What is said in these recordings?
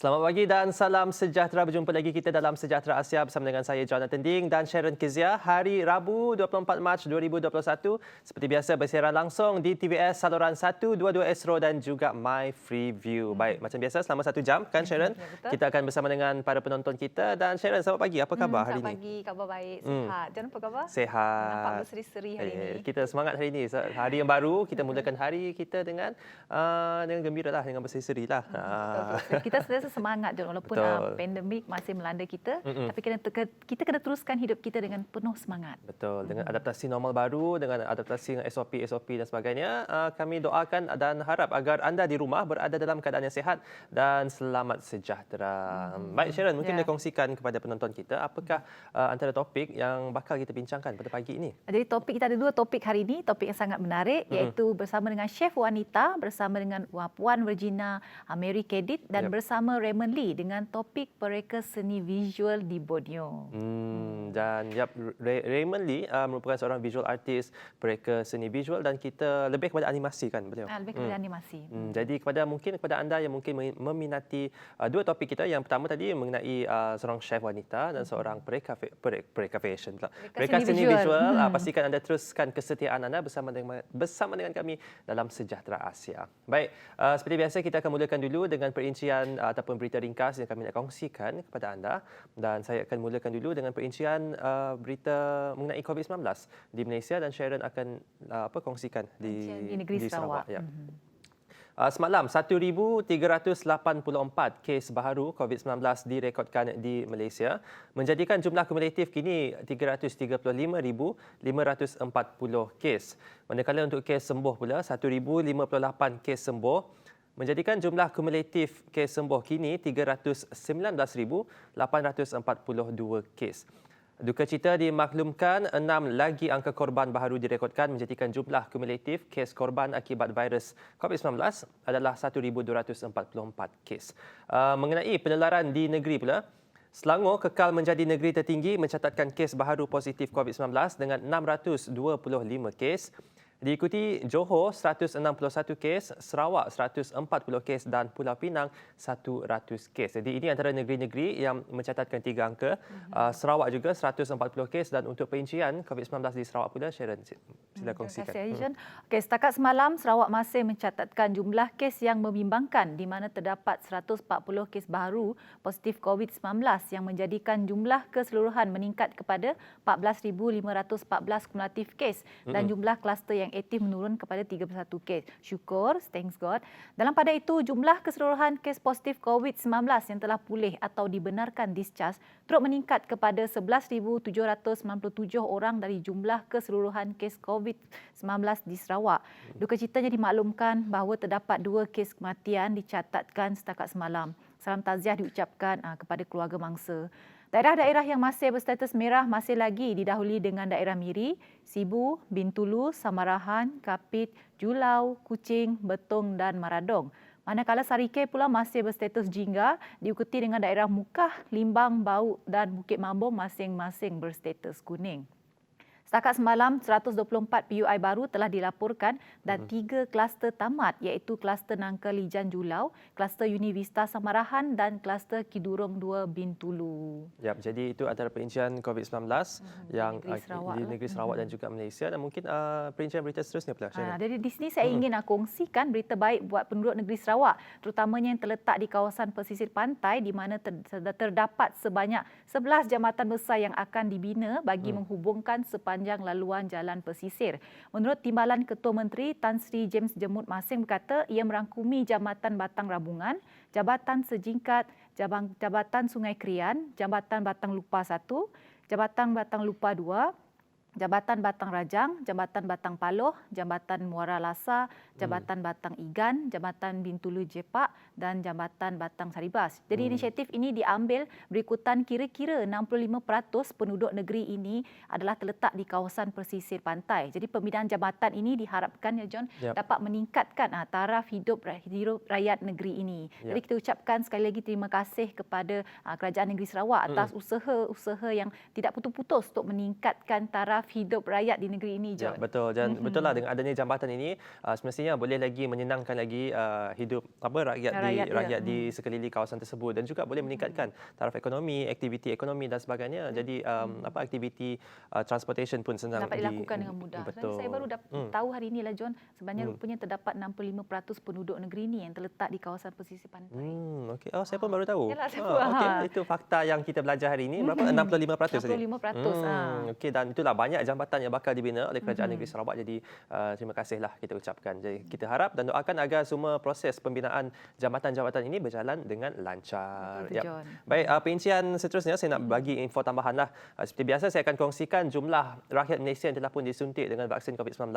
Selamat pagi dan salam sejahtera. Berjumpa lagi kita dalam Sejahtera Asia bersama dengan saya Jonathan Ding dan Sharon Kezia. Hari Rabu 24 Mac 2021. Seperti biasa bersiaran langsung di TVS saluran 122 Astro dan juga myFreeview. Baik, macam biasa selama 1 jam kan Sharon? Ya, kita akan bersama dengan para penonton kita. Dan Sharon, selamat pagi. Apa khabar hari ini? Selamat pagi, khabar baik, sihat. John, apa khabar? Sehat. Nampak berseri-seri hari ini. Kita semangat hari ini. Hari yang baru, kita mulakan hari kita dengan gembira lah, dengan berseri-seri lah. Betul. Kita sentiasa semangat John, walaupun pandemik masih melanda kita, tapi kita kena teruskan hidup kita dengan penuh semangat. Betul. Dengan adaptasi normal baru, dengan adaptasi dengan SOP dan sebagainya, kami doakan dan harap agar anda di rumah berada dalam keadaan yang sihat dan selamat sejahtera. Baik Sharon, mungkin boleh kongsikan kepada penonton kita apakah antara topik yang bakal kita bincangkan pada pagi ini? Jadi topik kita ada 2 topik hari ini, topik yang sangat menarik, iaitu bersama dengan Chef Wanita, bersama dengan Puan Virginia Mary Kedit dan bersama Raymond Lee dengan topik Pereka Seni Visual di Borneo. Dan Raymond Lee merupakan seorang visual artist Pereka Seni Visual dan kita lebih kepada animasi kan, betul? Lebih kepada animasi. Jadi kepada anda yang mungkin meminati 2 topik kita, yang pertama tadi mengenai seorang chef wanita dan seorang Pereka Seni Visual. Pastikan anda teruskan kesetiaan anda bersama dengan kami dalam Sejahtera Asia. Baik, seperti biasa kita akan mulakan dulu dengan perincian ataupun berita ringkas yang kami nak kongsikan kepada anda, dan saya akan mulakan dulu dengan perincian berita mengenai COVID-19 di Malaysia dan Sharon akan kongsikan di negeri Sarawak. Ya. Semalam 1,384 kes baharu COVID-19 direkodkan di Malaysia, menjadikan jumlah kumulatif kini 335,540 kes. Manakala untuk kes sembuh pula 1,058 kes sembuh, menjadikan jumlah kumulatif kes sembuh kini 319,842 kes. Duka cita dimaklumkan 6 lagi angka korban baharu direkodkan, menjadikan jumlah kumulatif kes korban akibat virus COVID-19 adalah 1,244 kes. Mengenai penularan di negeri pula, Selangor kekal menjadi negeri tertinggi mencatatkan kes baharu positif COVID-19 dengan 625 kes. Diikuti Johor 161 kes, Sarawak 140 kes dan Pulau Pinang 100 kes. Jadi ini antara negeri-negeri yang mencatatkan 3 angka. Sarawak juga 140 kes, dan untuk perincian COVID-19 di Sarawak pula, Sharon, sila kongsikan. Terima kasih, setakat semalam Sarawak masih mencatatkan jumlah kes yang membimbangkan, di mana terdapat 140 kes baru positif COVID-19 yang menjadikan jumlah keseluruhan meningkat kepada 14,514 kumulatif kes dan jumlah kluster yang aktif menurun kepada 31 kes. Syukur, thanks God. Dalam pada itu, jumlah keseluruhan kes positif COVID-19 yang telah pulih atau dibenarkan discharge turut meningkat kepada 11,797 orang dari jumlah keseluruhan kes COVID-19 di Sarawak. Duka citanya dimaklumkan bahawa terdapat 2 kes kematian dicatatkan setakat semalam. Salam taziah diucapkan kepada keluarga mangsa. Daerah-daerah yang masih berstatus merah masih lagi didahului dengan daerah Miri, Sibu, Bintulu, Samarahan, Kapit, Julau, Kuching, Betong dan Maradong. Manakala Sarike pula masih berstatus jingga, diikuti dengan daerah Mukah, Limbang, Bau dan Bukit Mambong masing-masing berstatus kuning. Setakat semalam, 124 PUI baru telah dilaporkan dan 3 kluster tamat, iaitu kluster Nangka Lijan Julau, kluster Univista Samarahan dan kluster Kidurong 2 Bintulu. Ya, jadi itu antara perincian COVID-19 yang di negeri Sarawak dan juga Malaysia, dan mungkin perincian berita seterusnya pula. Jadi di sini saya ingin kongsikan berita baik buat penduduk negeri Sarawak, terutamanya yang terletak di kawasan pesisir pantai, di mana terdapat sebanyak 11 jambatan besar yang akan dibina bagi menghubungkan sepanjang laluan jalan pesisir. Menurut Timbalan Ketua Menteri Tan Sri James Jemut Masing berkata, ia merangkumi Jambatan Batang Rabungan, Jabatan Sejingkat, Jabatan Sungai Krian, Jambatan Batang Lupa 1, Jabatan Batang Lupa 2, Jabatan Batang Rajang, Jabatan Batang Paloh, Jabatan Muara Lasa, Jabatan Batang Igan, Jabatan Bintulu Jepak dan Jabatan Batang Saribas. Jadi inisiatif ini diambil berikutan kira-kira 65% penduduk negeri ini adalah terletak di kawasan pesisir pantai. Jadi pembinaan jabatan ini diharapkan dapat meningkatkan taraf hidup rakyat negeri ini. Jadi kita ucapkan sekali lagi terima kasih kepada Kerajaan Negeri Sarawak atas usaha-usaha yang tidak putus-putus untuk meningkatkan taraf taraf hidup rakyat di negeri ini, Ya, Jon. betul. Dan betul lah dengan adanya jambatan ini semestinya boleh lagi menyenangkan lagi hidup rakyat di sekeliling kawasan tersebut dan juga boleh meningkatkan taraf ekonomi, aktiviti ekonomi dan sebagainya. Jadi aktiviti transportation pun senang dapat dilakukan dengan mudah. Betul. Saya baru tahu hari ini lah, Jon, sebenarnya rupanya terdapat 65% penduduk negeri ini yang terletak di kawasan pesisir pantai. Okey. Oh, saya pun baru tahu. Yalah, saya pun. Okey, itu fakta yang kita belajar hari ini. Berapa? 65% saja. 65%. Okey, dan itulah banyak jambatan yang bakal dibina oleh Kerajaan Negeri Sarawak. Jadi terima kasihlah kita ucapkan. Jadi kita harap dan doakan agar semua proses pembinaan jambatan-jambatan ini berjalan dengan lancar. Betul, Jon. Baik, perincian seterusnya saya nak bagi info tambahan lah. Seperti biasa saya akan kongsikan jumlah rakyat Malaysia yang telah pun disuntik dengan vaksin COVID-19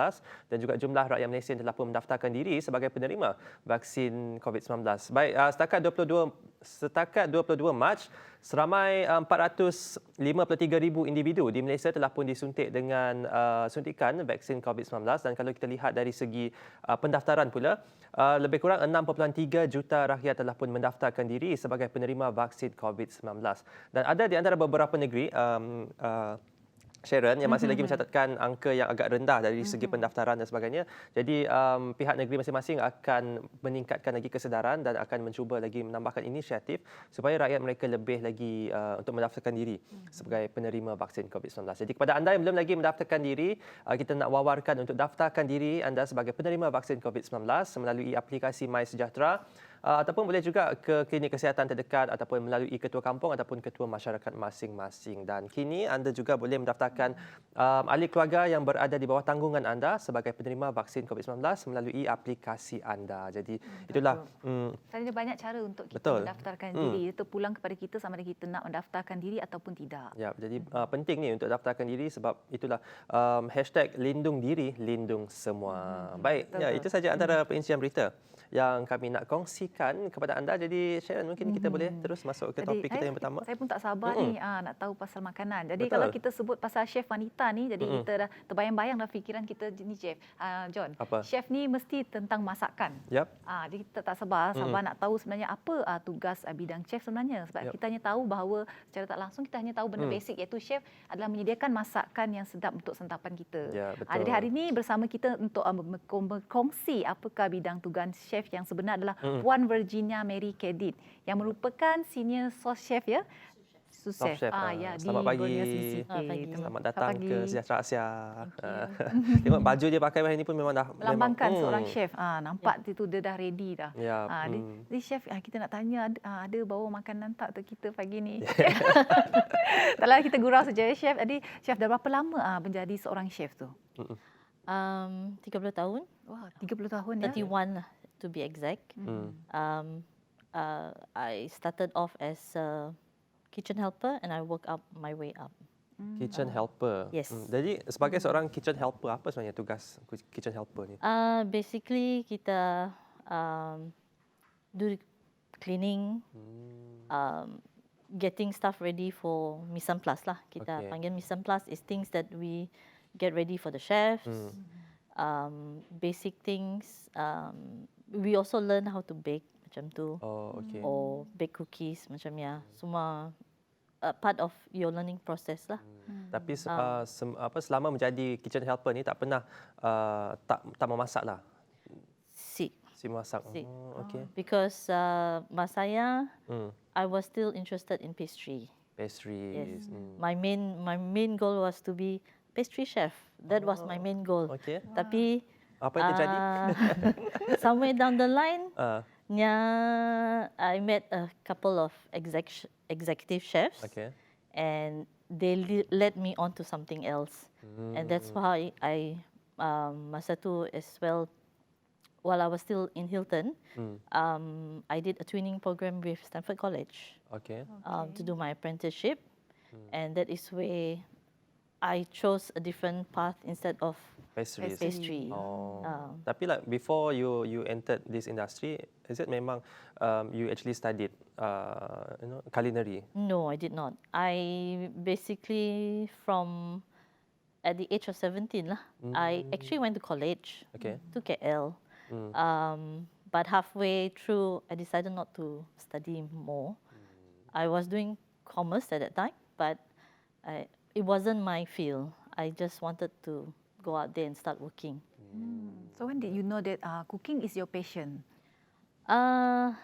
dan juga jumlah rakyat Malaysia yang telah pun mendaftarkan diri sebagai penerima vaksin COVID-19. Baik, setakat 22 Mac, seramai 453,000 individu di Malaysia telah pun disuntik dengan suntikan vaksin COVID-19 dan kalau kita lihat dari segi pendaftaran pula, lebih kurang 6.3 juta rakyat telah pun mendaftarkan diri sebagai penerima vaksin COVID-19. Dan ada di antara beberapa negeri Sharon yang masih lagi mencatatkan angka yang agak rendah dari segi pendaftaran dan sebagainya. Jadi pihak negeri masing-masing akan meningkatkan lagi kesedaran dan akan mencuba lagi menambahkan inisiatif supaya rakyat mereka lebih lagi untuk mendaftarkan diri sebagai penerima vaksin COVID-19. Jadi kepada anda yang belum lagi mendaftarkan diri, kita nak wawarkan untuk daftarkan diri anda sebagai penerima vaksin COVID-19 melalui aplikasi mySejahtera. Ataupun boleh juga ke klinik kesihatan terdekat ataupun melalui ketua kampung ataupun ketua masyarakat masing-masing. Dan kini anda juga boleh mendaftarkan ahli keluarga yang berada di bawah tanggungan anda sebagai penerima vaksin COVID-19 melalui aplikasi anda. Jadi itulah. Ada banyak cara untuk kita mendaftarkan diri. Itu pulang kepada kita sama ada kita nak mendaftarkan diri ataupun tidak. Ya, jadi penting ni untuk daftarkan diri sebab itulah hashtag lindung diri, lindung semua. Baik, ya, itu saja antara perincian berita yang kami nak kongsikan kepada anda. Jadi Sharon, mungkin kita boleh terus masuk ke topik kita yang pertama. Saya pun tak sabar ni nak tahu pasal makanan. Jadi kalau kita sebut pasal chef wanita ni, jadi kita dah terbayang-bayang dalam fikiran kita ni chef. John, chef ni mesti tentang masakan. Jadi kita tak sabar nak tahu sebenarnya apa tugas bidang chef sebenarnya. Sebab kita hanya tahu bahawa secara tak langsung kita hanya tahu benda basic iaitu chef adalah menyediakan masakan yang sedap untuk santapan kita. Jadi hari ini bersama kita untuk berkongsi apakah bidang tugas chef yang sebenar adalah Puan Virginia Mary Kedit yang merupakan senior Sous Chef ya. Sous Chef. Selamat pagi. Selamat datang ke Sejahtera Asia. Tengok baju dia pakai hari ini pun memang dah melambangkan seorang chef. Nampak itu dia dah ready dah. Jadi chef kita nak tanya ada bawa makanan tak untuk kita pagi ni? Tak lah kita gurau saja chef. Jadi chef dah berapa lama menjadi seorang chef tu? 30 tahun. Wah, 30 tahun ya. 31 lah to be exact. I started off as a kitchen helper and I work up my way up. Kitchen helper. Yes. Jadi sebagai seorang kitchen helper, apa sebenarnya tugas kitchen helper ni? Basically kita do cleaning, getting stuff ready for mise en place lah. Kita panggil mise en place is things that we get ready for the chefs. Basic things. We also learn how to bake macam tu. Or bake cookies macam ya. Semua part of your learning process lah. Tapi selama menjadi kitchen helper ni tak pernah tak memasak lah. Si masak. Because masa saya I was still interested in pastry. Pastries. Yes. My main goal was to be pastry chef. That was my main goal. Tapi apa yang terjadi? Somewhere down the line, I met a couple of executive chefs, and they led me on to something else, and that's why I masa tu as well. While I was still in Hilton, I did a twinning program with Stanford College to do my apprenticeship, and that is where I chose a different path instead of pastry. Tapi like before you entered this industry, is it memang you actually studied culinary? No, I did not. I basically at the age of 17 lah, I actually went to college to KL. But halfway through, I decided not to study more. I was doing commerce at that time, but it wasn't my field. I just wanted to go out there and start working. So when did you know that cooking is your passion? When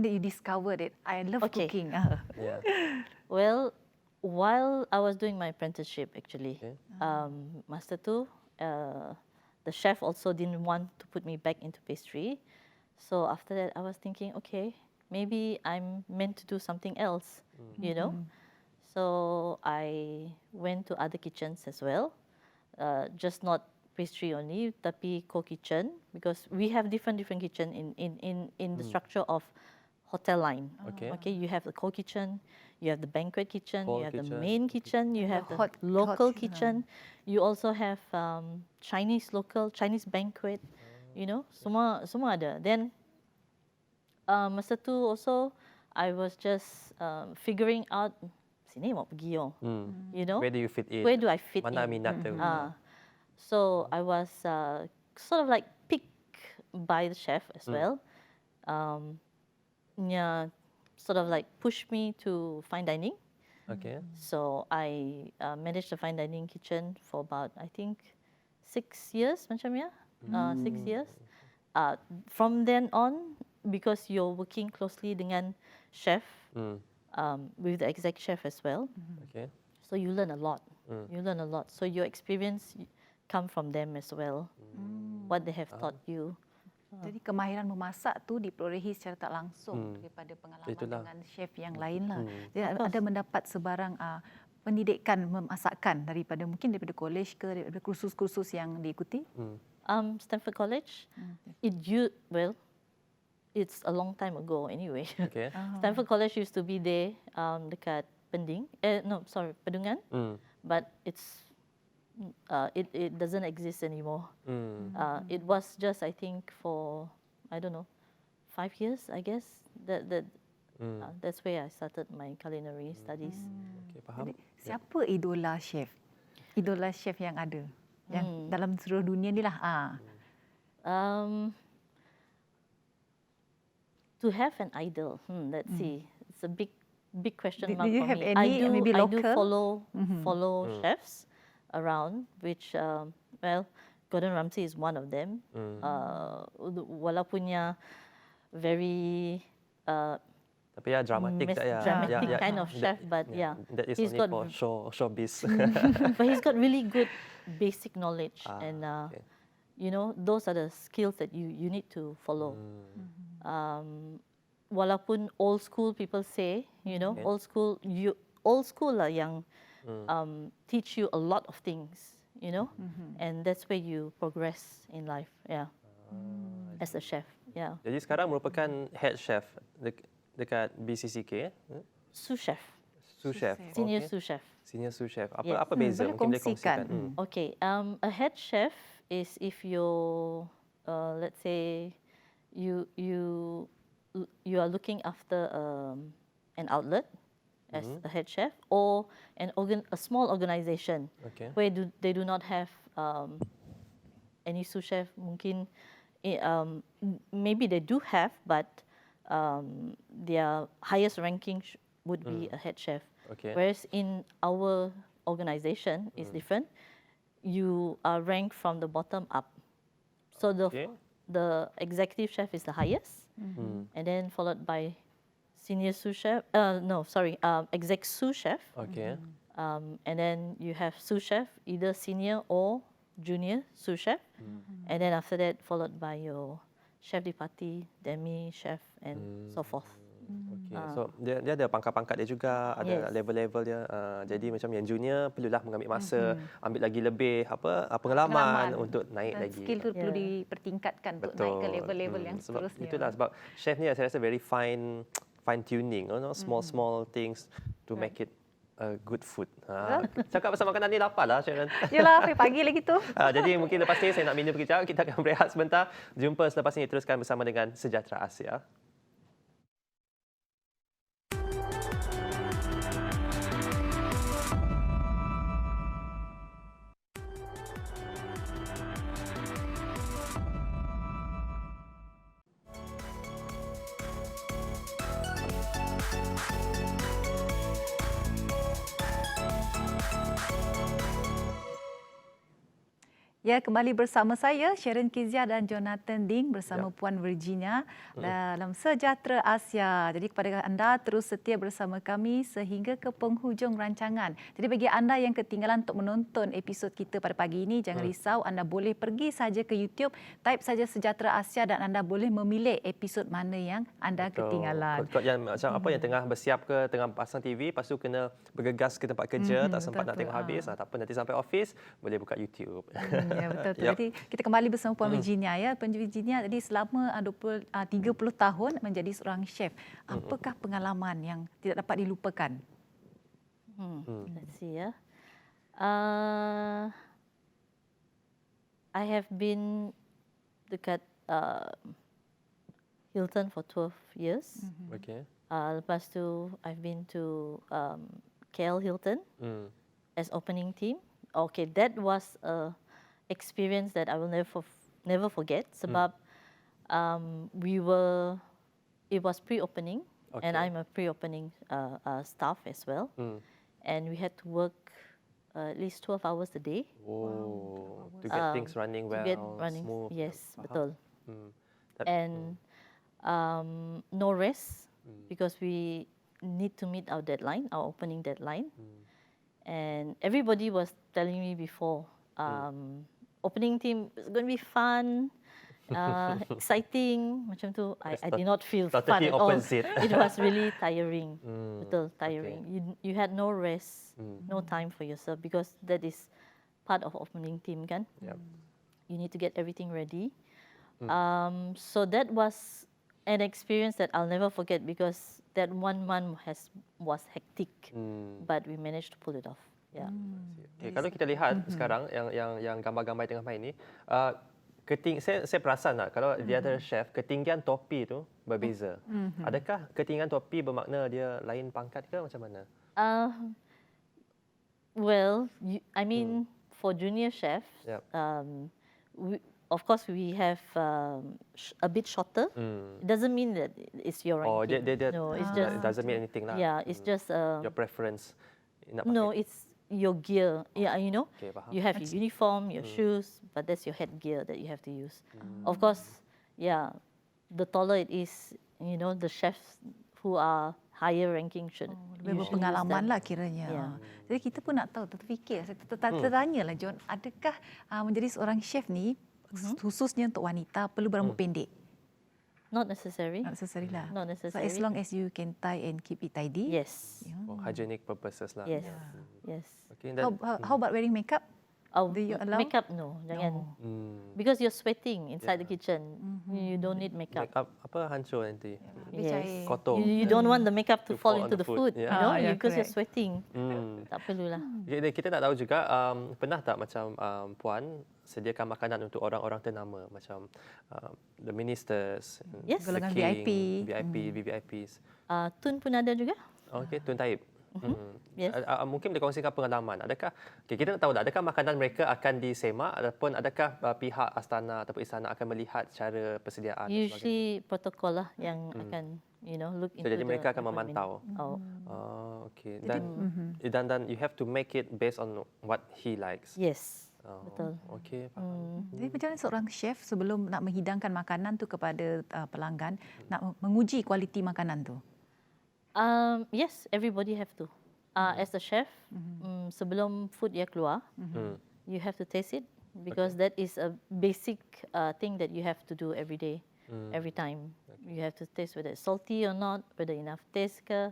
did you discover that I love cooking? Yeah. Well, while I was doing my apprenticeship, actually, Master Tu, the chef also didn't want to put me back into pastry. So after that, I was thinking, okay, maybe I'm meant to do something else, you know. So I went to other kitchens as well, just not pastry only, tapi co-kitchen, because we have different kitchen in the structure of hotel line. Okay, you have the co-kitchen, you have the banquet kitchen, you have the main kitchen, you have the local kitchen. You also have Chinese banquet, you know, semua ada. Then masa tu also I was just figuring out sini mau pergi you know. Where do you fit in? Where do I fit Mana in? minat tu? So I was sort of like picked by the chef as well. Yeah, sort of like pushed me to fine dining. Okay. So I managed the fine dining kitchen for about, I think, 6 years, macam ya, 6 years. From then on, because you're working closely dengan chef, with the exec chef as well. Okay. So you learn a lot. You learn a lot. So your experience come from them as well. What they have taught you. Jadi kemahiran memasak tu diperolehi secara tak langsung daripada pengalaman dengan chef yang lain lah. Jadi ada mendapat sebarang pendidikan memasakkan daripada kolej ke daripada kursus-kursus yang diikuti? Stanford College. It's a long time ago anyway. Okay. Stanford College used to be there dekat Pedungan. But it doesn't exist anymore. It was just, I think, for, I don't know, 5 years, I guess. That's where I started my culinary studies. Okay, faham. Jadi, siapa idola chef? Idola chef yang ada? Yang dalam seluruh dunia ni lah. To have an idol, let's see. It's a big question mark Do you for have me. any, maybe I local? do follow chefs around, which, Gordon Ramsay is one of them. Walaupun very tapi ya dramatic tak ya? dramatic kind of chef, but that is he's only got for showbiz. but he's got really good basic knowledge, and you know, those are the skills that you need to follow. Walaupun old school people say, you know, old school lah yang teach you a lot of things, you know, and that's where you progress in life, as a chef, Jadi sekarang merupakan head chef dekat BCCK, Sous Chef. Sous Chef. Senior Sous Chef. Senior Sous Chef. Yes. Apa beza? Boleh Mungkin boleh kongsikan. Okay, a head chef is if you're, let's say, you are looking after an outlet as a head chef, or a small organization where they do not have any sous chef. Mungkin maybe they do have, but their highest ranking would be a head chef. Whereas in our organization, it's different. You are ranked from the bottom up. So the executive chef is the highest, and then followed by senior sous chef. Exec sous chef. And then you have sous chef, either senior or junior sous chef, and then after that followed by your chef de partie, demi chef, and so forth. So dia ada pangkat-pangkat dia juga, ada level-level dia. Jadi macam yang junior perlulah mengambil masa, ambil lagi lebih pengalaman untuk naik lagi. Skill tu perlu dipertingkatkan untuk naik ke level-level yang seterusnya. Itulah sebab chef ni saya rasa very fine tuning, small things to make it good food. Cakap pasal makanan ni lapar lah, Sharon. Yalah, pagi lagi tu. Jadi mungkin lepas ni saya nak minum kejap, kita akan berehat sebentar. Jumpa selepas ini, teruskan bersama dengan Sejahtera Asia. Ya, kembali bersama saya, Sharon Kezia dan Jonathan Ding bersama Puan Virginia dalam Sejahtera Asia. Jadi kepada anda terus setia bersama kami sehingga ke penghujung rancangan. Jadi bagi anda yang ketinggalan untuk menonton episod kita pada pagi ini, jangan risau, anda boleh pergi saja ke YouTube, type saja Sejahtera Asia dan anda boleh memilih episod mana yang anda ketinggalan. Kod yang macam apa yang tengah bersiap ke, tengah pasang TV, lepas tu kena bergegas ke tempat kerja, tak sempat nak tengok habis, tak apa, nanti sampai office boleh buka YouTube. Ya, betul. Jadi kita kembali bersama Puan Virginia ya. Puan Virginia tadi selama 30 tahun menjadi seorang chef. Apakah pengalaman yang tidak dapat dilupakan? Let's see ya. I have been dekat Hilton for 12 years. Okay. Lepas tu I've been to KL Hilton as opening team. Okay, that was a experience that I will never forget. Sebab it was pre-opening, and I'm a pre-opening staff as well, and we had to work at least 12 hours a day. Oh, to get things running well, smooth. Yes, betul. And no rest because we need to meet our deadline, our opening deadline. And everybody was telling me before, opening team is going to be fun, exciting. Macam tu, I did not feel fun at all. It was really tiring, betul tiring. You had no rest, no time for yourself because that is part of opening team kan. You need to get everything ready. So that was an experience that I'll never forget because that 1 month was hectic, but we managed to pull it off. Yeah. Okay, kalau kita lihat sekarang yang gambar-gambar tengah main ni, saya perasan tak kalau di antara chef ketinggian topi tu berbeza. Adakah ketinggian topi bermakna dia lain pangkat ke macam mana? Well, I mean for junior chefs, of course we have a bit shorter. It doesn't mean that it's your ranking. No, it's just it doesn't mean anything lah. Yeah, it's just your preference. No, it's your gear. Yeah, you know, you have your uniform, your shoes, but that's your headgear that you have to use. Of course, yeah, the taller it is, you know, the chefs who are higher ranking should lebih berpengalaman lah kiranya. Jadi kita pun nak tahu, terfikir, saya tertanya lah John, adakah menjadi seorang chef ni khususnya untuk wanita perlu berambut pendek? Not necessary. Not necessary lah. Not necessary. So as long as you can tie and keep it tidy. Yes. For hygienic purposes lah. Yes. Yes. Okay, how about wearing makeup? Oh, do you allow? Makeup no, jangan. Because you're sweating inside the kitchen. You don't need makeup. Makeup apa hancur nanti. Yes. Kotor. You don't want the makeup to fall into the food. You know, because you're correct. sweating. Tak perlulah. Kita nak tahu juga, pernah tak macam Puan sediakan makanan untuk orang-orang ternama macam the ministers, Yes. the Golongan king, VIP. VVIPs. Tun pun ada juga. Okey, Tun Taib. Yes. Mungkin boleh kongsikan pengalaman. Adakah kita nak tahu tak, adakah makanan mereka akan disemak ataupun adakah pihak astana ataupun istana akan melihat cara persediaan? Usually protokol lah yang akan look into. Jadi mereka akan memantau. Okey. Dan you have to make it based on what he likes. Yes. Betul. Okey, faham. Jadi macam mana seorang chef sebelum nak menghidangkan makanan tu kepada pelanggan nak menguji kualiti makanan tu? Yes, everybody have to. As a chef, sebelum food dia keluar, you have to taste it because that is a basic thing that you have to do every day, every time. You have to taste whether it's salty or not, whether enough taste ke,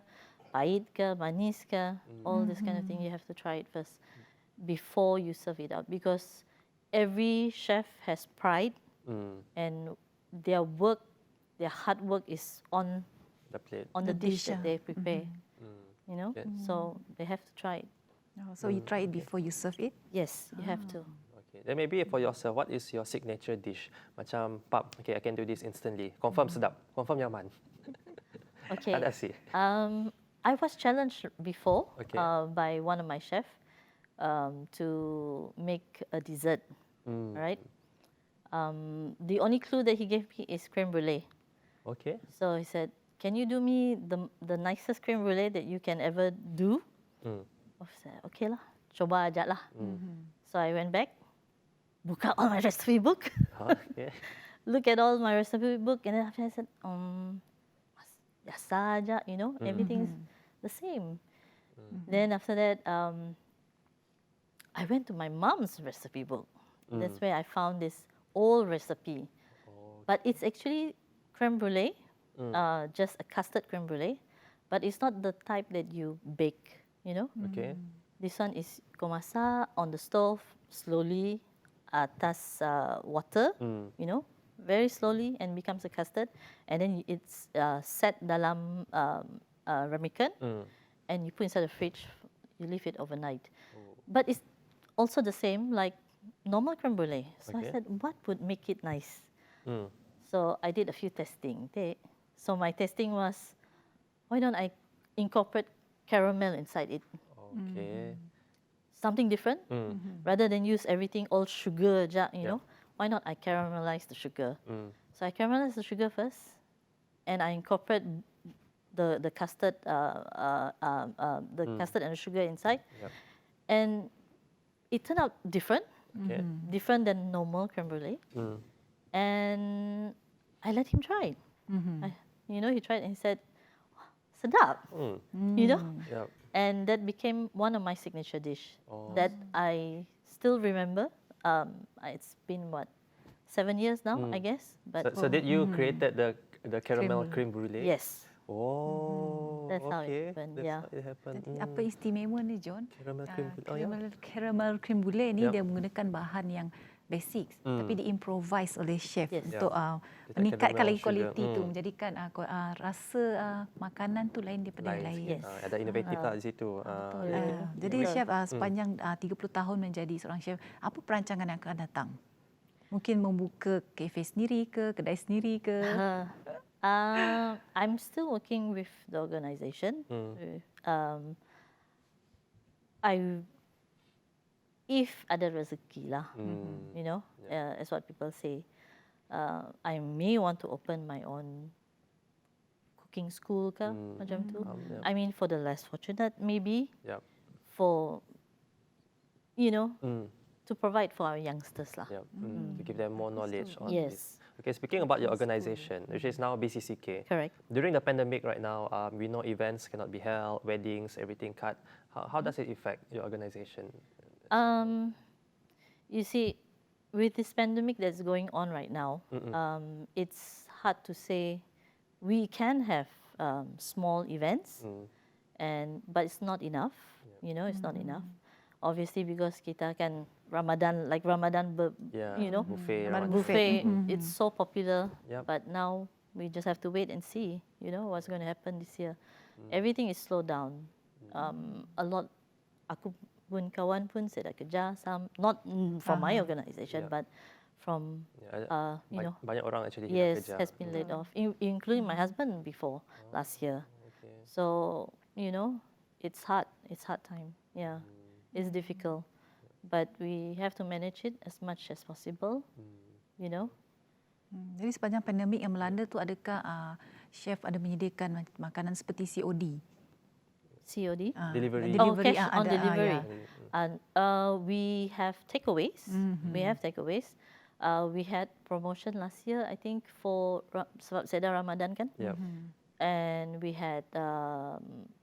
pahit ke, manis ke, all this kind of thing. You have to try it first before you serve it out because every chef has pride and their work, their hard work is on The plate. on the dish that they prepare. You know, so they have to try it. So you try it before you serve it? Yes, you have to. Okay. Then maybe for yourself, what is your signature dish? Macam pap, okay, I can do this instantly. Confirm sedap, confirm nyaman. Okay. Ada sih. I was challenged before Okay. by one of my chef to make a dessert. Right. The only clue that he gave me is creme brulee. Okay. So he said, "Can you do me the nicest creme brulee that you can ever do?" I said, "Okay lah, coba aja lah." So I went back, buka all my recipe book, Okay. look at all my recipe book, and then after I said, biasa aja, everything's the same. Then after that, I went to my mom's recipe book. That's where I found this old recipe. But it's actually creme brulee, just a custard creme brulee. But it's not the type that you bake, Okay. This one is kau masak on the stove slowly atas water, very slowly and becomes a custard. And then it's set dalam ramekin and you put inside the fridge, you leave it overnight. But it's also the same like normal creme brulee. So I said, what would make it nice? So I did a few testing. So my testing was, why don't I incorporate caramel inside it? Okay. Something different, rather than use everything all sugar, why not I caramelize the sugar? So I caramelize the sugar first, and I incorporate the custard, custard and the sugar inside, and it turned out different, different than normal creme brulee. And I let him try it. He tried and he said, sedap, Yep. and that became one of my signature dish that I still remember. It's been 7 years now, I guess. But So did you created the caramel creme brulee? yes, Oh, That's how it okay. happened, That's yeah. how it happened. Jadi apa istimewa ni, John? Caramel creme brulee. Oh, ya. Caramel creme brulee ni Yep. dia menggunakan bahan yang basic tapi diimprovise oleh chef untuk Letakkan meningkatkan caramel lagi sugar. kualiti tu, menjadikan rasa makanan tu lain daripada yang lain. Yes. Ada inovatif lah di situ. Betul. Ya. Jadi chef sepanjang 30 tahun menjadi seorang chef, apa perancangan yang akan datang? Mungkin membuka kafe sendiri ke, kedai sendiri ke? I'm still working with the organisation. If ada rezeki lah, as what people say, I may want to open my own cooking school ke, macam tu. I mean, for the less fortunate, maybe. Yep. For, to provide for our youngsters lah. Yep. To give them more knowledge on Yes. this. Okay, speaking about your organisation, which is now BCCK. Correct. During the pandemic right now, we know events cannot be held, weddings, everything cut. How does it affect your organisation? You see, with this pandemic that's going on right now, it's hard to say we can have small events, but it's not enough. It's not enough. Obviously, because kita kan Ramadan, Buffet. buffet, it's so popular. Yep. But now we just have to wait and see, what's going to happen this year. Everything is slowed down. A lot, aku pun kawan pun saya dah kerja, some not from my organisation, but from banyak orang actually yes, kerja. has been laid off, including my husband before last year. Okay. So it's hard. It's hard time. Yeah, it's difficult, but we have to manage it as much as possible. Jadi sepanjang pandemik yang melanda tu, adakah chef ada menyediakan makanan seperti COD? COD? Delivery. Cash on delivery. And we have takeaways. We have takeaways. We had promotion last year, I think, for sebab sedar Ramadan kan. Yep. And we had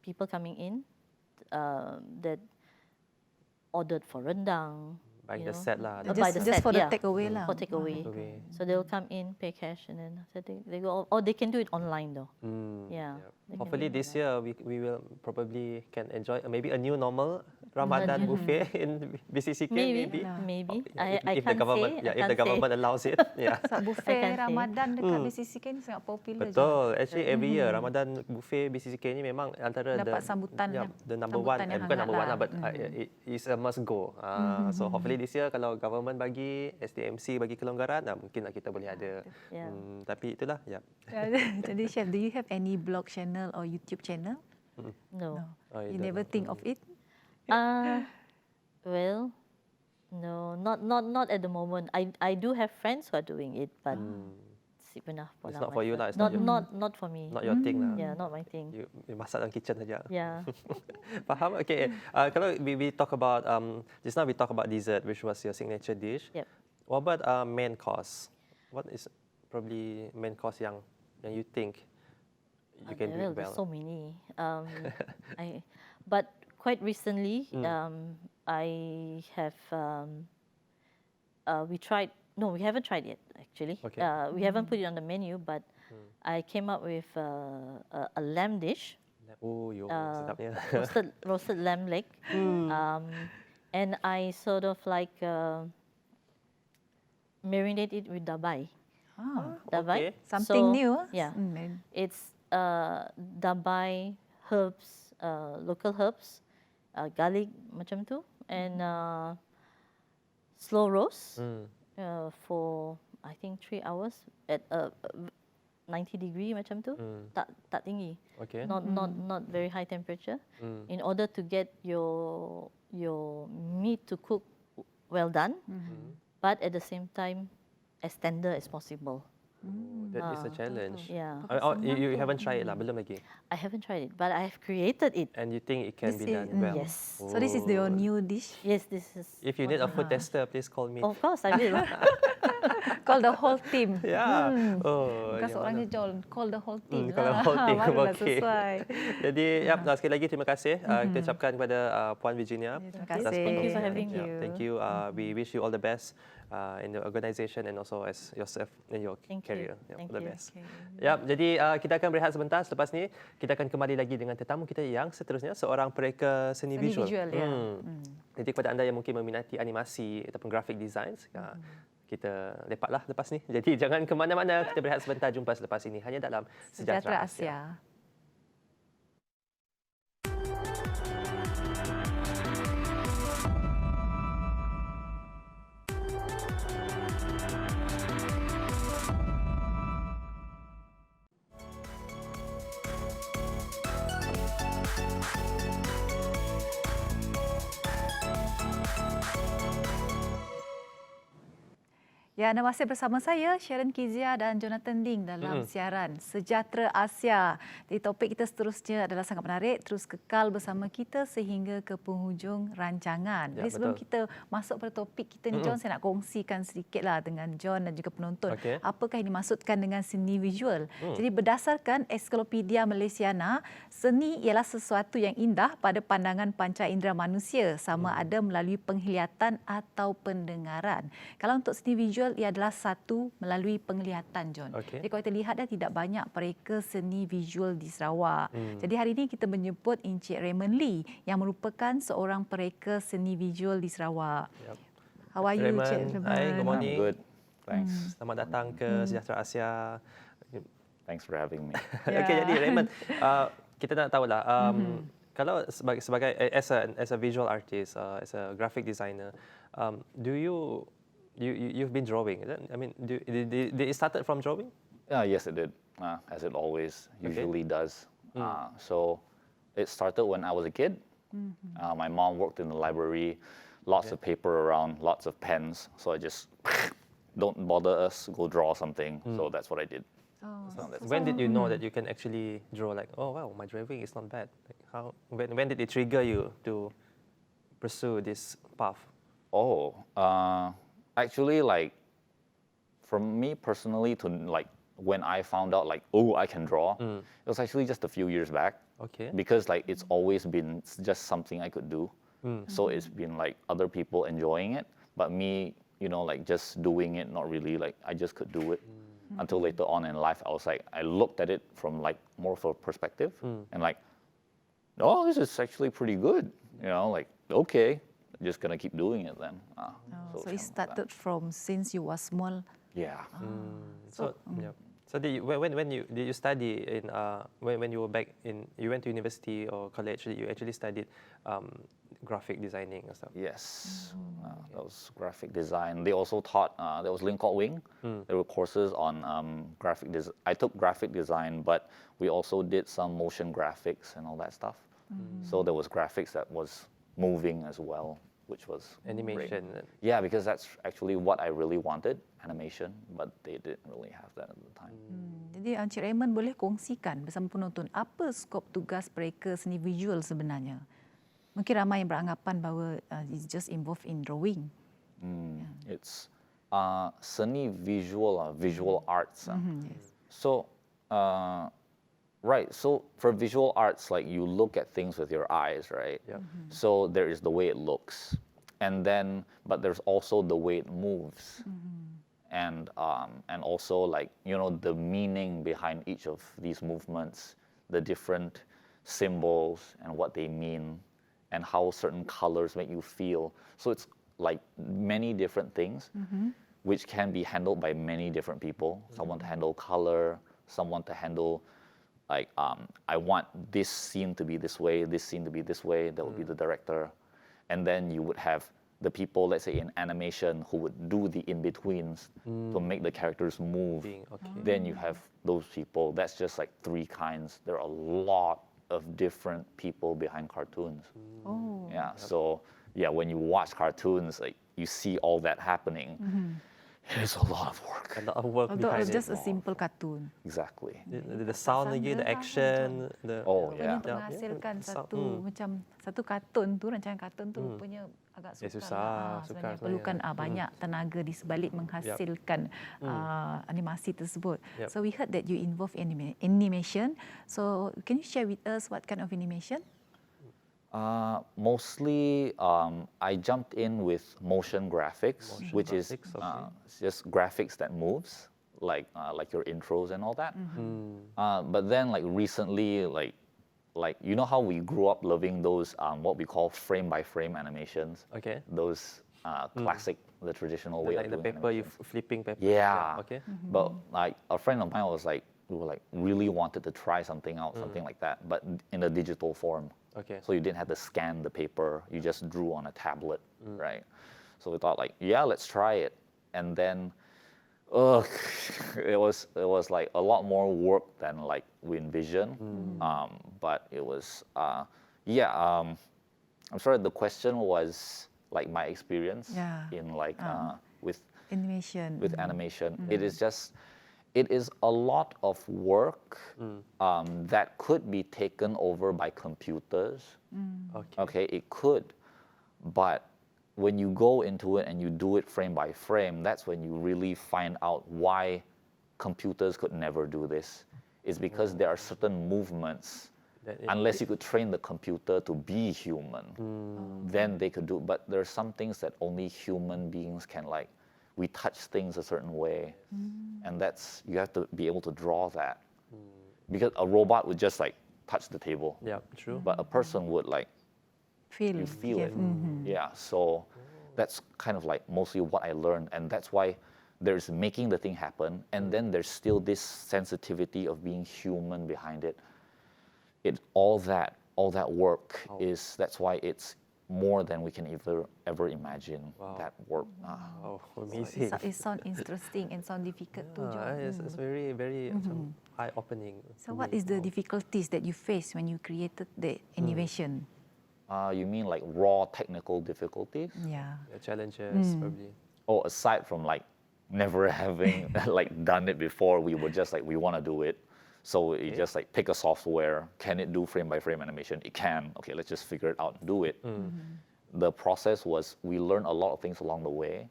people coming in that ordered for rendang. Buying the set lah. Buy the Just set, for the yeah. takeaway lah. For takeaway. Takeaway. So they'll come in, pay cash, and then after they go. Or they can do it online though. Yeah. Yep. Hopefully this year we will probably can enjoy maybe a new normal Ramadan buffet in BCCK maybe. Maybe. If I the government can't say. if the government allows it. Yeah. Sebab I buffet can't say. Ramadan dekat BCCK ni sangat popular. Betul. Actually every year Ramadan buffet BCCK ni memang antara Dapat sambutan the number one, yang bukan hangat number one lah. lah, but it is a must go. So hopefully this year kalau government bagi, SDMC bagi kelonggaran, mungkin kita boleh ada. Yeah. Tapi itulah, ya. Jadi chef, do you have any blog channel or YouTube channel? No. Oh, You don't never know. think of it? Well, no, not at the moment. I do have friends who are doing it, but sip enough for It's now not for you lah. It's Not not for me. your thing lah. Yeah, not my thing. You masak dalam kitchen saja. Yeah. Faham? Okay. Kalau we talk about just now we talk about dessert, which was your signature dish. Yep. What about main course? What is probably main course yang you think you can do it well? There's so many. But quite recently, I have. We tried. No, we haven't tried yet. Actually, Okay. we haven't put it on the menu. But I came up with a lamb dish. Oh, sedapnya. roasted lamb leg, and I sort of like marinate it with dabai. Okay. Dabai, Something new. Yeah, it's dabai herbs, local herbs, garlic macam tu, and slow roast for I think 3 hours at 90 degree macam tu, tak tinggi, Okay. not very high temperature, in order to get your meat to cook well done, but at the same time as tender as possible. That is a challenge. Yeah, You haven't tried it lah, belum lagi. I haven't tried it, but I have created it. And you think it can This be is- done well? Yes. So this is your new dish? Yes, this is. If you need a food tester, please call me. Of course, I will. Call the whole team. Ya. Oh, Bukan yang seorang mana? je John, call the whole team Call the lah. whole team. Barulah Okey. sesuai. Jadi, sekali lagi terima kasih. Kita ucapkan kepada Puan Virginia. Terima atas kasih. Thank you for perkongsian. having me. Thank you. We wish you all the best in the organisation and also as yourself in your Thank you. career. Thank all the you. best. Jadi kita akan berehat sebentar. Selepas ni kita akan kembali lagi dengan tetamu kita yang seterusnya, seorang pereka seni visual. ya. Jadi kepada anda yang mungkin meminati animasi ataupun graphic design, kita lepatlah lepas ni. Jadi jangan ke mana-mana, kita berehat sebentar, jumpa selepas ini hanya dalam Sejahtera Sejahtera Asia. Asia. Ya, anda masih bersama saya, Sharon Kezia dan Jonathan Ding dalam siaran Sejahtera Asia. Jadi topik kita seterusnya adalah sangat menarik, terus kekal bersama kita sehingga ke penghujung rancangan. Ya, Jadi sebelum betul. kita masuk pada topik kita ni, John, saya nak kongsikan sedikitlah dengan John dan juga penonton. Okey. Apakah yang dimaksudkan dengan seni visual? Jadi berdasarkan Ensiklopedia Malaysiana, seni ialah sesuatu yang indah pada pandangan panca indera manusia, sama ada melalui penglihatan atau pendengaran. Kalau untuk seni visual, ia adalah satu melalui penglihatan, John. Okey. Jadi kalau kita lihat, tidak banyak pereka seni visual di Sarawak. Jadi hari ini kita menjemput Encik Raymond Lee yang merupakan seorang pereka seni visual di Sarawak. Yep. How are you, Encik Raymond? Hi, good morning. Good, thanks. Selamat datang ke Sejahtera Asia. Thanks for having me. Okey, jadi Raymond, kita nak tahulah, kalau sebagai as a visual artist, as a graphic designer, do you've been drawing? Is it? I mean, did it started from drawing? Yes, it did, as it always Okay. usually does. So it started when I was a kid. My mom worked in the library, lots of paper around, lots of pens. So I just, don't bother us, go draw something. So that's what I did. So that's When did you know that you can actually draw? Like, oh wow, my drawing is not bad. Like how? When did it trigger you to pursue this path? Actually, like, for me personally, to like when I found out like, oh, I can draw, it was actually just a few years back. Okay. Because like it's always been just something I could do. So it's been like other people enjoying it, but me, like just doing it, not really, like I just could do it. Until later on in life, I was like, I looked at it from like more of a perspective and like, oh, this is actually pretty good. Like, okay, just gonna keep doing it then. So it it's kind of started from since you were small. that. Yeah. So yeah. So when you study in when you were back in, you went to university or college, you actually studied graphic designing and stuff. Yes, that was graphic design. They also taught, there was Link Wing. There were courses on graphic design. I took graphic design, but we also did some motion graphics and all that stuff. So there was graphics that was moving as well, which was Animation. great. Yeah, because that's actually what I really wanted, animation, but they didn't really have that at the time. Jadi Encik Raymond boleh kongsikan bersama penonton apa skop tugas pereka seni visual sebenarnya? Mungkin ramai yang beranggapan bahawa it's just involved in drawing. It's Seni Visual, visual arts. Yes. So, right. So for visual arts, like you look at things with your eyes, right? Yep. So there is the way it looks, and then but there's also the way it moves, and also like the meaning behind each of these movements, the different symbols and what they mean, and how certain colors make you feel. So it's like many different things, which can be handled by many different people. Someone to handle color, someone to handle like, I want this scene to be this way, this scene to be this way, that would be the director. And then you would have the people, let's say in animation, who would do the in-betweens to make the characters move. Then you have those people. That's just like 3 kinds. There are a lot of different people behind cartoons. Oh. Yeah, so yeah, when you watch cartoons, like you see all that happening. It's a lot of work. A lot of work Although behind it's just it. a simple cartoon. Exactly. The sound lagi, the action, the Oh Rupanya yeah. untuk menghasilkan Yeah. satu macam satu kartun tu, rancangan kartun tu rupanya agak Ya, sukar. susah, lah. sukar Sebenarnya perlukan banyak tenaga di sebalik menghasilkan animasi tersebut. Yep. So we heard that you involve animation. So can you share with us what kind of animation? Mostly, I jumped in with motion graphics, which is graphics, okay. just graphics that moves, like your intros and all that. But then, like recently, like you know how we grew up loving those what we call frame by frame animations. Okay. Those classic, the traditional way like of the doing paper, you animation. flipping paper. Yeah. Okay. But like a friend of mine was like, we were like really wanted to try something out, something like that, but in a digital form. Okay. So you didn't have to scan the paper, you just drew on a tablet, right? So we thought like, yeah, let's try it. And then it was like a lot more work than like we envisioned. But it was I'm sorry, the question was like my experience in like with Animation. animation. It is a lot of work that could be taken over by computers. Okay, it could. But when you go into it and you do it frame by frame, that's when you really find out why computers could never do this. It's because there are certain movements, unless you could train the computer to be human, then they could do. But there are some things that only human beings can like. We touch things a certain way, and that's, you have to be able to draw that. Because a robot would just like touch the table. Yeah, true. But a person would like, you feel it. Yeah, so that's kind of like mostly what I learned, and that's why there's making the thing happen, and then there's still this sensitivity of being human behind it. All that work is, that's why it's more than we can ever imagine. That work. Oh, amazing. It sounds interesting and sound difficult too, John. It's very, very eye-opening. So what is the difficulties that you face when you created the animation? You mean like raw technical difficulties? Yeah. The challenges, probably. Oh, aside from like never having like done it before, we were just like, we want to do it. So you just like pick a software. Can it do frame by frame animation? It can. Okay, let's just figure it out and do it. The process was, we learned a lot of things along the way,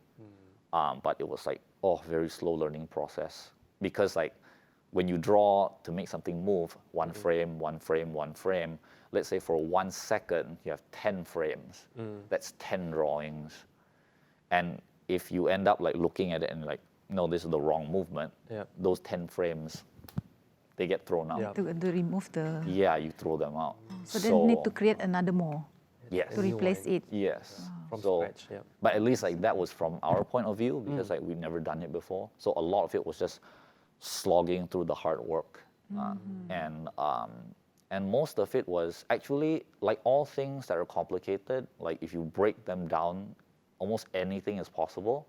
but it was like, very slow learning process. Because like when you draw to make something move, one frame, let's say for 1 second, you have 10 frames. That's 10 drawings. And if you end up like looking at it and like, no, this is the wrong movement, those 10 frames, they get thrown out. To remove the... Yeah, you throw them out. So then you need to create another more Yes. to replace it. Yes. From So, scratch, yeah. But at least like that was from our point of view, because like we've never done it before. So a lot of it was just slogging through the hard work. And most of it was actually, like all things that are complicated, like if you break them down, almost anything is possible.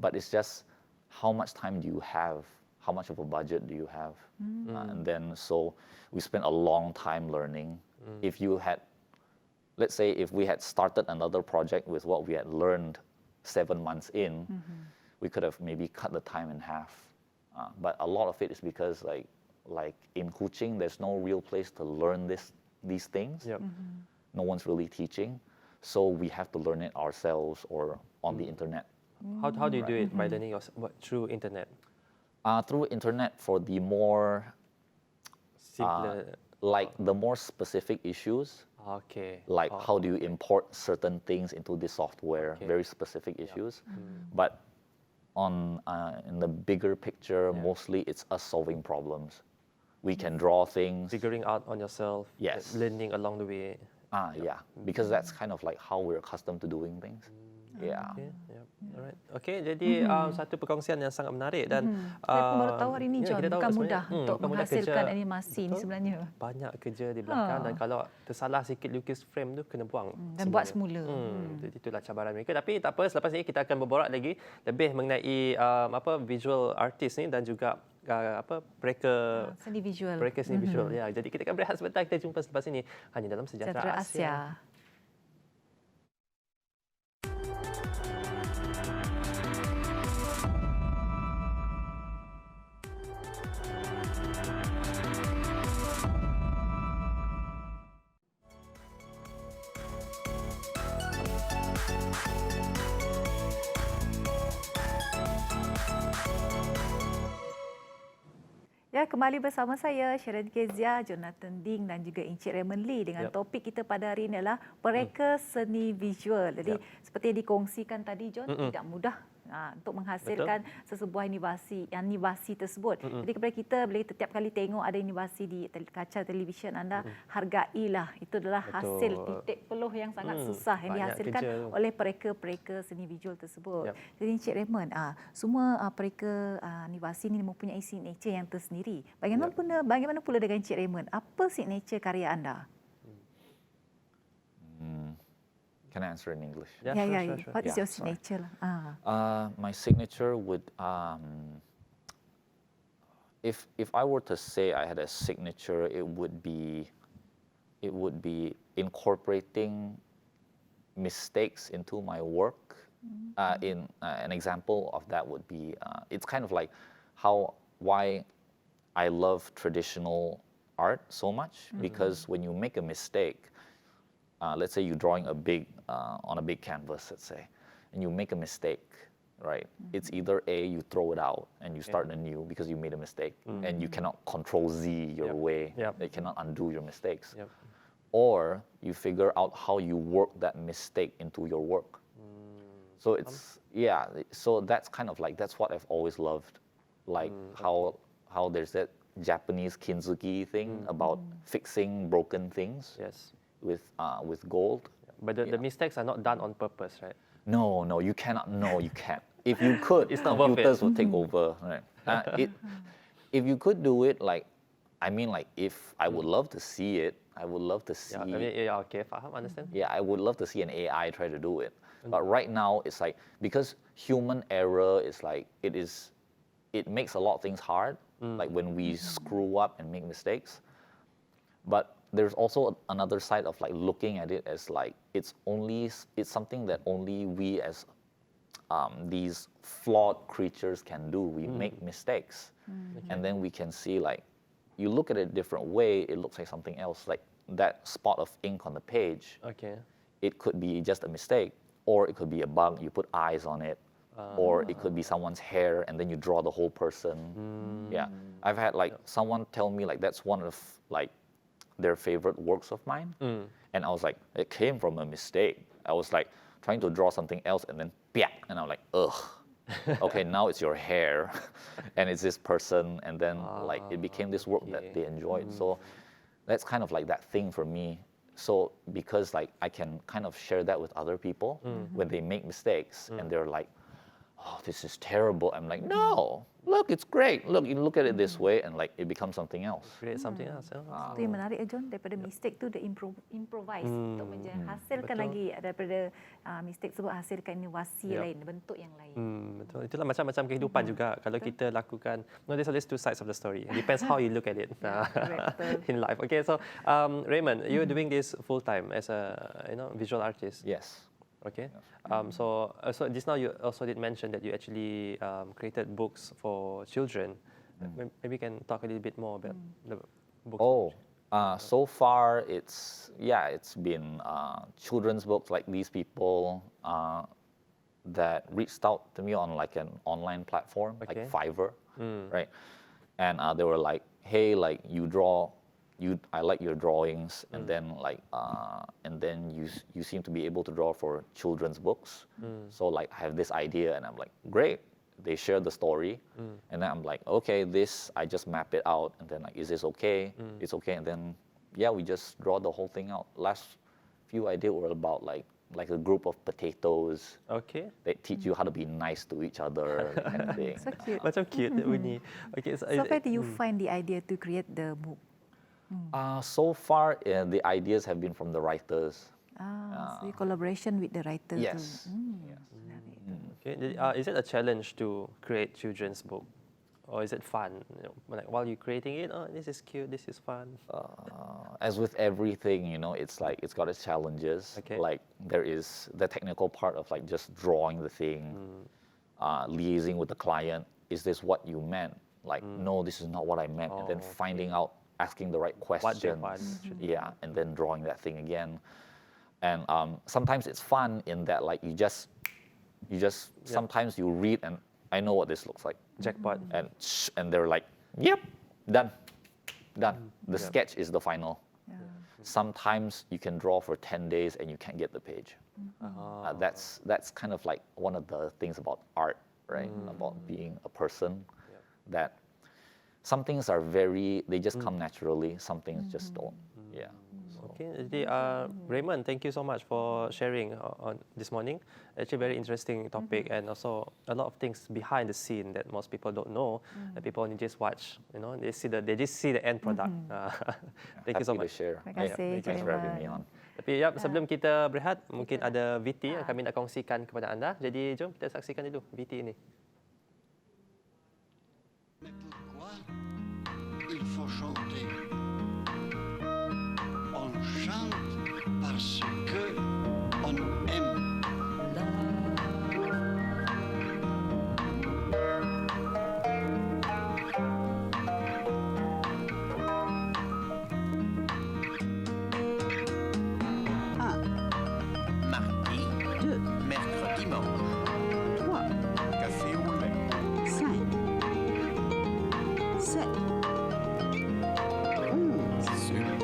But it's just, how much time do you have? How much of a budget do you have? And then, so we spent a long time learning. If you had, let's say if we had started another project with what we had learned 7 months in, we could have maybe cut the time in half. But a lot of it is because like in Kuching, there's no real place to learn these things. No one's really teaching. So we have to learn it ourselves or on the internet. How do you do it? By learning through internet? Through internet for the more Simpler. like the more specific issues. Okay. Like how do you import certain things into the software? Okay. Very specific issues. But on in the bigger picture, mostly it's us solving problems. We can draw things. Figuring out on yourself. Yes. Learning along the way. Yeah, because that's kind of like how we're accustomed to doing things. Yeah. Okay, yep. Alright. Okay, jadi satu perkongsian yang sangat menarik dan Saya pun baru tahu hari ini, John, kita tahu bukan sebenarnya, mudah untuk bukan mudah menghasilkan kerja. animasi ni Betul. sebenarnya. Banyak kerja di belakang dan kalau tersalah sikit lukis frame tu kena buang. Dan buat semula. Jadi itulah cabaran mereka. Tapi tak apa, selepas ini kita akan berborak lagi lebih mengenai visual artist ni dan juga Pereka Seni visual. Pereka Seni Visual. Ya, jadi kita akan berehat sebentar, kita jumpa selepas ini hanya dalam Sejahtera Asia. Ya, kembali bersama saya Sharon Kezia, Jonathan Ding dan juga Encik Raymond Lee dengan topik kita pada hari ini adalah Pereka Seni Visual. Jadi seperti yang dikongsikan tadi, John, tidak mudah untuk menghasilkan sesebuah animasi tersebut. Jadi kepada kita, bila kita tiap kali tengok ada animasi di kaca televisyen anda, hargailah. Itu adalah hasil titik peluh yang sangat susah yang dihasilkan oleh pereka seni visual tersebut. Jadi Encik Raymond, semua pereka animasi ini mempunyai signature yang tersendiri. Bagaimana pula dengan Encik Raymond? Apa signature karya anda? Can I answer in English? Yeah, sure. What is your signature? My signature would, if I were to say I had a signature, it would be incorporating mistakes into my work. In an example of that would be, it's kind of like why I love traditional art so much, because when you make a mistake, let's say you're drawing on a big canvas, let's say, and you make a mistake, right? It's either A, you throw it out and you start anew because you made a mistake, and you cannot control Z your way. You cannot undo your mistakes. Or you figure out how you work that mistake into your work. So it's, so that's kind of like, that's what I've always loved. Like how there's that Japanese kintsugi thing about fixing broken things. With gold. But the mistakes are not done on purpose, right? No, you cannot. No, you can't. If you could, computers would take over, right? If you could do it, if I would love to see it, I would love to see. Okay, faham, understand. Yeah, I would love to see an AI try to do it. But right now, it's like, because human error is like, it makes a lot of things hard, like when we screw up and make mistakes. But there's also another side of like looking at it as like it's something that only we as these flawed creatures can do. We make mistakes, and then we can see, like, you look at it a different way, it looks like something else. Like that spot of ink on the page, it could be just a mistake, or it could be a bug. You put eyes on it, or it could be someone's hair, and then you draw the whole person. Yeah, I've had like someone tell me like that's one of like their favorite works of mine, and I was like, it came from a mistake. I was like trying to draw something else, and then and I'm like, ugh. Okay, now it's your hair, and it's this person, and then like it became this work that they enjoyed. So that's kind of like that thing for me. So because like I can kind of share that with other people when they make mistakes, and they're like, oh, this is terrible. I'm like, no, look, it's great. Look, you look at it this way, and like it becomes something else. Create something else. Itu yang menarik, John, daripada mistake tu dia improvise untuk hasilkan lagi daripada mistake tersebut, hasilkan inovasi lain, bentuk yang lain. Betul. Itulah macam-macam kehidupan juga. Kalau kita lakukan, there's always two sides of the story. It depends how you look at it in life. Okay, so Raymond, you're doing this full time as a visual artist. Yes. Okay. So just now you also did mention that you actually created books for children. Maybe you can talk a little bit more about the books. So far it's been children's books. Like these people that reached out to me on like an online platform, like Fiverr, right? And they were like, hey, like I like your drawings, and then you seem to be able to draw for children's books. So like I have this idea, and I'm like, great. They share the story, and then I'm like, okay, I just map it out, and then like, is this okay? It's okay, and then we just draw the whole thing out. Last few I did were about like a group of potatoes. Okay. They teach you how to be nice to each other, kind of thing. So cute. Macam cute that bunyi. Okay, So where do you find the idea to create the book? So far, the ideas have been from the writers. So your collaboration with the writer Yes. too. Yes. Okay. Is it a challenge to create children's book, or is it fun? You know, like while you're creating it, oh, this is cute, this is fun. As with everything, you know, it's like it's got its challenges. Okay. Like there is the technical part of like just drawing the thing, liaising with the client. Is this what you meant? Like, no, this is not what I meant. And then finding out, asking the right questions. What they want. Yeah, and then drawing that thing again. And sometimes it's fun in that like you just sometimes you read and I know what this looks like. Jackpot. And they're like, yep, done. The sketch is the final. Sometimes you can draw for 10 days and you can't get the page. That's kind of like one of the things about art, right? About being a person, that some things are they just come naturally, some things just don't. Yeah. Okay, jadi, Raymond, thank you so much for sharing on this morning. Actually, very interesting topic, and also a lot of things behind the scene that most people don't know. That people only just watch, you know, they just see the end product. Thank you so Happy to much. share. Terima kasih, Thanks for having me on. Tapi sebelum kita berehat, mungkin ada VT yang kami nak kongsikan kepada anda. Jadi jom kita saksikan dulu VT ini. Pourquoi il faut chanter? On chante parce que on aime. Un, mardi, deux, mercredi, dimanche, trois, café au lait, cinq, 7, 11, sucre,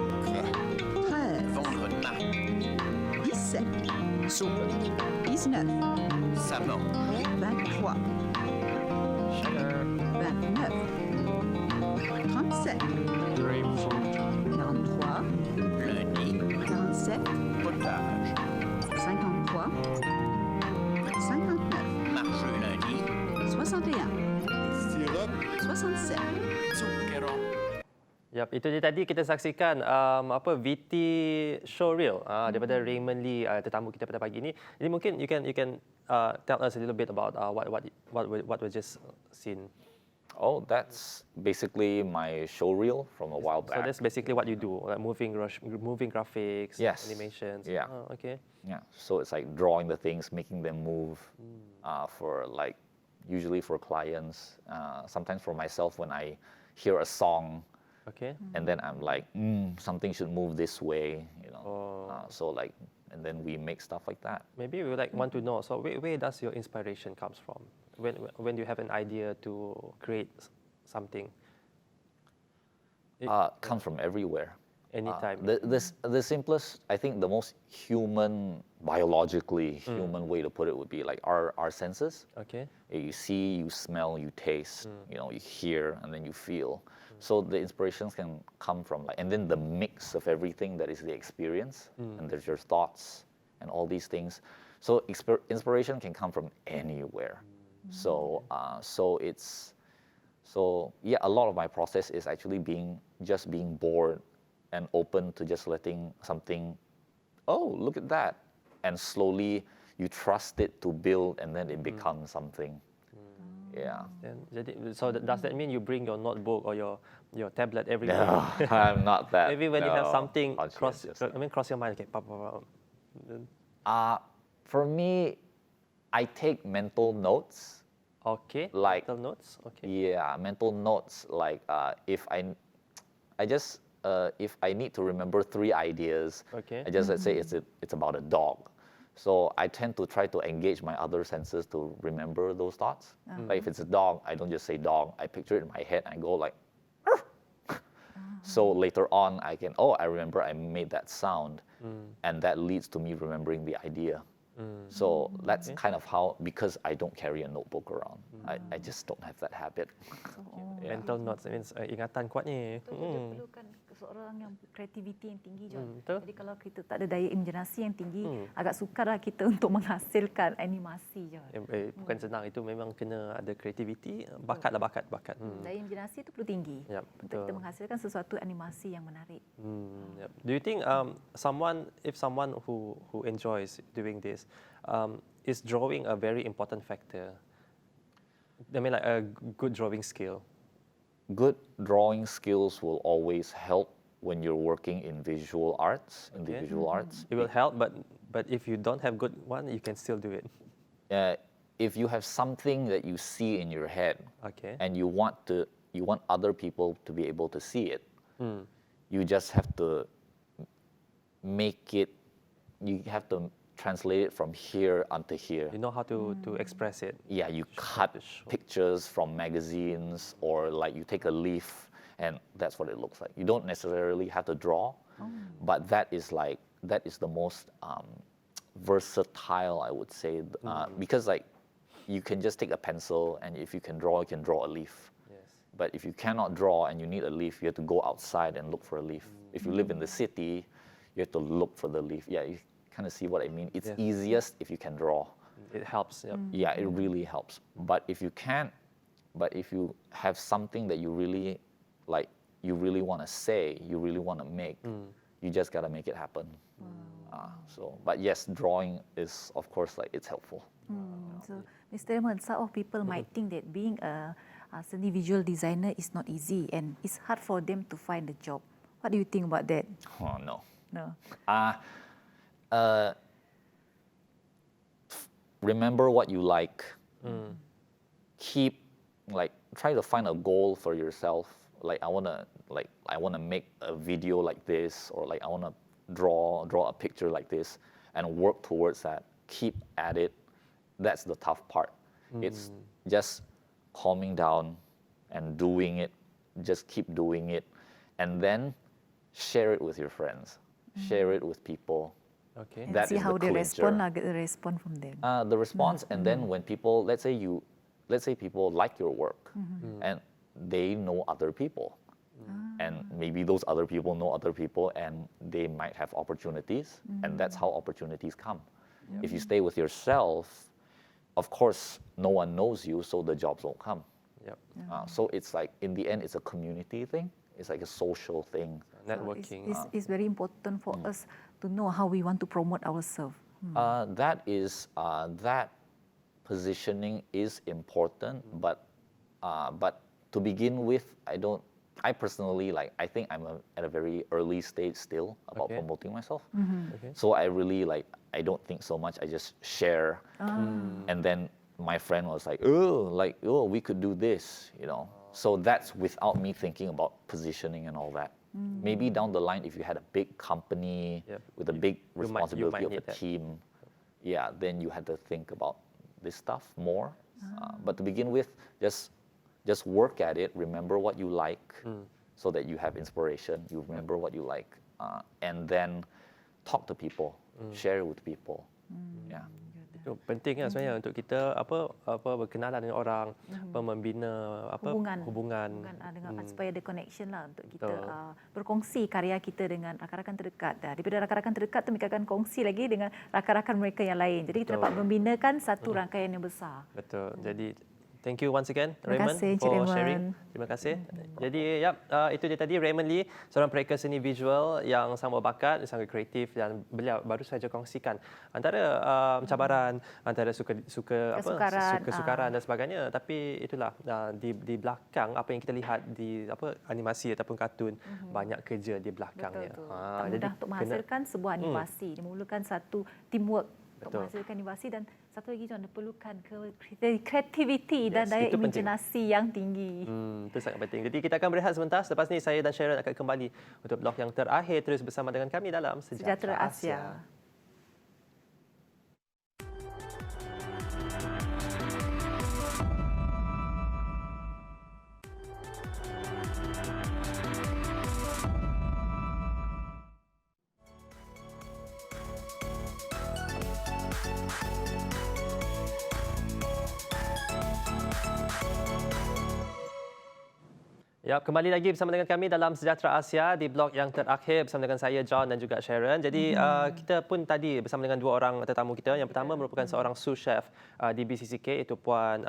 13, vendredi, mardi, 17, soupe, 19, ça mange, 23, sugar, 29, 37, grapefruit, 43, lundi, 47, potage, 53, 59, marché lundi, 61, sirop, 67. Yap, itu dia tadi kita saksikan VT showreel daripada Raymond Lee, tetamu kita pada pagi ini. Jadi mungkin you can tell us a little bit about what we just seen. Oh, that's basically my showreel from a while back. So that's basically what you do, like moving graphics, Yes. animations. Yeah. Oh, okay. Yeah, so it's like drawing the things, making them move, for like usually for clients, sometimes for myself when I hear a song. Okay. And then I'm like, something should move this way, you know. So like, and then we make stuff like that. Maybe we would want to know. So where does your inspiration comes from? When you have an idea to create something? Comes from everywhere. Anytime. The simplest, I think, the most biologically human way to put it would be like our senses. Okay. You see, you smell, you taste, you know, you hear, and then you feel. So the inspirations can come from like, and then the mix of everything that is the experience, and there's your thoughts and all these things. So inspiration can come from anywhere. So yeah, a lot of my process is actually being bored and open to just letting something, oh, look at that, and slowly you trust it to build, and then it becomes something. Yeah. So does that mean you bring your notebook or your tablet everywhere? No, I'm not that. Maybe when you have something conscious. cross your mind, okay, For me, I take mental notes. Okay. Like mental notes. Okay. Yeah, mental notes. Like if I need to remember 3 ideas, Okay. I just let's say it's about a dog. So I tend to try to engage my other senses to remember those thoughts. Like if it's a dog, I don't just say dog. I picture it in my head and I go like, "Arf!" So later on, I remember I made that sound. And that leads to me remembering the idea. So that's kind of how, because I don't carry a notebook around. I just don't have that habit. Mental notes means ingatan kuat ni. Dia perlukan seorang yang kreativiti yang tinggi, John. Betul. Jadi kalau kita tak ada daya imajinasi yang tinggi, agak sukarlah kita untuk menghasilkan animasi, John. Bukan senang, itu memang kena ada kreativiti, bakat. Daya imajinasi itu perlu tinggi Yap, untuk betul. kita menghasilkan sesuatu animasi yang menarik. Yep. Do you think if someone who enjoys doing this, is drawing a very important factor? I mean, like a good drawing skill. Good drawing skills will always help when you're working in visual arts, in the Okay. visual arts. It will help, but if you don't have good one, you can still do it. If you have something that you see in your head, Okay. and you want other people to be able to see it, you just have to translate it from here onto here. You know how to express it. Yeah, you cut pictures from magazines, or like you take a leaf and that's what it looks like. You don't necessarily have to draw, but that is the most versatile, I would say, because like you can just take a pencil, and if you can draw a leaf. Yes. But if you cannot draw and you need a leaf, you have to go outside and look for a leaf. If you live in the city, you have to look for the leaf. Yeah, you kind of see what I mean. It's easiest if you can draw. It helps. Yep. Yeah, it really helps. But if you have something that you really like, you really want to say, you really want to make, you just got to make it happen. But yes, drawing is, of course, like it's helpful. So, Mr. Raymond, some of people might think that being a Seni visual designer is not easy and it's hard for them to find a job. What do you think about that? Oh, no. No. Remember what you like. Try to find a goal for yourself. Like I wanna make a video like this, or like I wanna draw a picture like this, and work towards that. Keep at it. That's the tough part. It's just calming down and doing it. Just keep doing it, and then share it with your friends. Share it with people. Okay. And That see is how the they respond, clincher. get the response from them. The response, and then when people, let's say people like your work, and they know other people, and maybe those other people know other people, and they might have opportunities, and that's how opportunities come. If you stay with yourself, of course, no one knows you, so the jobs won't come. Yep. So it's like, in the end, it's a community thing. It's like a social thing. Networking. It's very important for us to know how we want to promote ourselves. That positioning is important, but to begin with, I personally, I think I'm at a very early stage still about promoting myself. Okay. So I really I don't think so much. I just share, and then my friend was like, oh, we could do this, So that's without me thinking about positioning and all that. Maybe down the line, if you had a big company with a big responsibility of a team, then you had to think about this stuff more. But to begin with, just work at it. Remember what you like, so that you have inspiration. You remember what you like, and then talk to people, share it with people. Yeah. Itu penting kan sebenarnya untuk kita berkenalan dengan orang, membina hubungan dengan supaya ada connection lah untuk kita berkongsi karya kita dengan rakan-rakan terdekat. Daripada rakan-rakan terdekat tu, mereka akan kongsi lagi dengan rakan-rakan mereka yang lain. Jadi kita dapat membinakan satu rangkaian yang besar. Betul. Jadi thank you once again, Terima Raymond, kasih, Encik for Raymond. sharing. Terima kasih. Jadi, itu dia tadi Raymond Lee, seorang pereka seni visual yang sangat berbakat, sangat kreatif, dan beliau baru saja kongsikan antara cabaran, antara kesukaran dan sebagainya. Tapi itulah di belakang apa yang kita lihat di animasi ataupun kartun, banyak kerja di belakangnya. Betul. Tak mudah untuk menghasilkan sebuah animasi. Dia memerlukan satu teamwork untuk menghasilkan animasi, dan satu lagi John, diperlukan kreativiti dan daya imajinasi yang tinggi. Itu sangat penting. Jadi kita akan berehat sebentar. Selepas ini saya dan Sharon akan kembali untuk blok yang terakhir, terus bersama dengan kami dalam Sejahtera Asia. Ya, kembali lagi bersama dengan kami dalam Sejahtera Asia di blog yang terakhir bersama dengan saya John dan juga Sharon. Jadi kita pun tadi bersama dengan dua orang tetamu kita. Yang pertama merupakan seorang sous chef di BCCK, itu Puan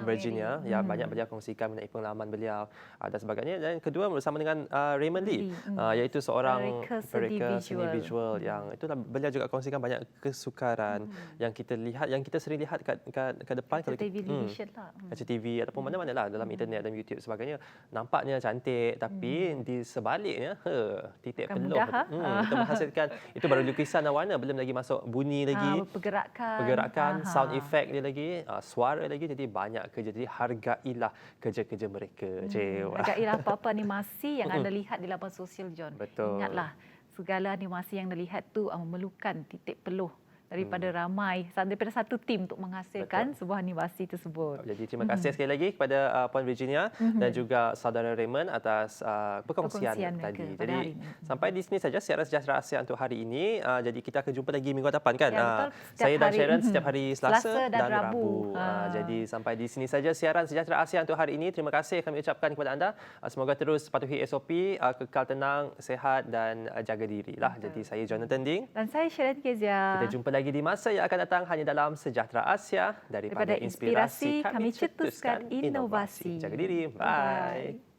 Virginia. Ya, banyak beliau kongsikan mengenai pengalaman beliau dan sebagainya. Dan kedua bersama dengan Raymond Lee, iaitu seorang Pereka Seni Visual yang itulah beliau juga kongsikan banyak kesukaran yang kita lihat, yang kita sering lihat kat depan kalau kaca TV ataupun mana-mana lah dalam internet dan YouTube sebagainya. Nampaknya cantik tapi di sebaliknya titik peluh untuk menghasilkan itu baru lukisan dan warna, belum lagi masuk bunyi lagi, pergerakan, sound effect dia lagi, suara lagi, jadi banyak kerja. Jadi hargailah kerja-kerja mereka. Hargailah apa-apa animasi yang anda lihat di laman sosial, John. Betul. Ingatlah, segala animasi yang anda lihat tu memerlukan titik peluh daripada ramai, daripada satu tim untuk menghasilkan sebuah animasi tersebut. Jadi terima kasih sekali lagi kepada Puan Virginia dan juga saudara Raymond atas perkongsian tadi. Jadi sampai di sini saja siaran Sejahtera Asia untuk hari ini. Jadi kita akan jumpa lagi minggu depan kan. Saya dan Sharon setiap hari Selasa dan Rabu. Jadi sampai di sini saja siaran Sejahtera Asia untuk hari ini. Terima kasih kami ucapkan kepada anda. Semoga terus patuhi SOP, kekal tenang, sihat dan jaga dirilah. Jadi saya Jonathan Ding dan saya Saksikan Sejahtera Asia. Kita jumpa lagi di masa yang akan datang hanya dalam Sejahtera Asia. Daripada inspirasi kami cetuskan inovasi. Jaga diri. Bye.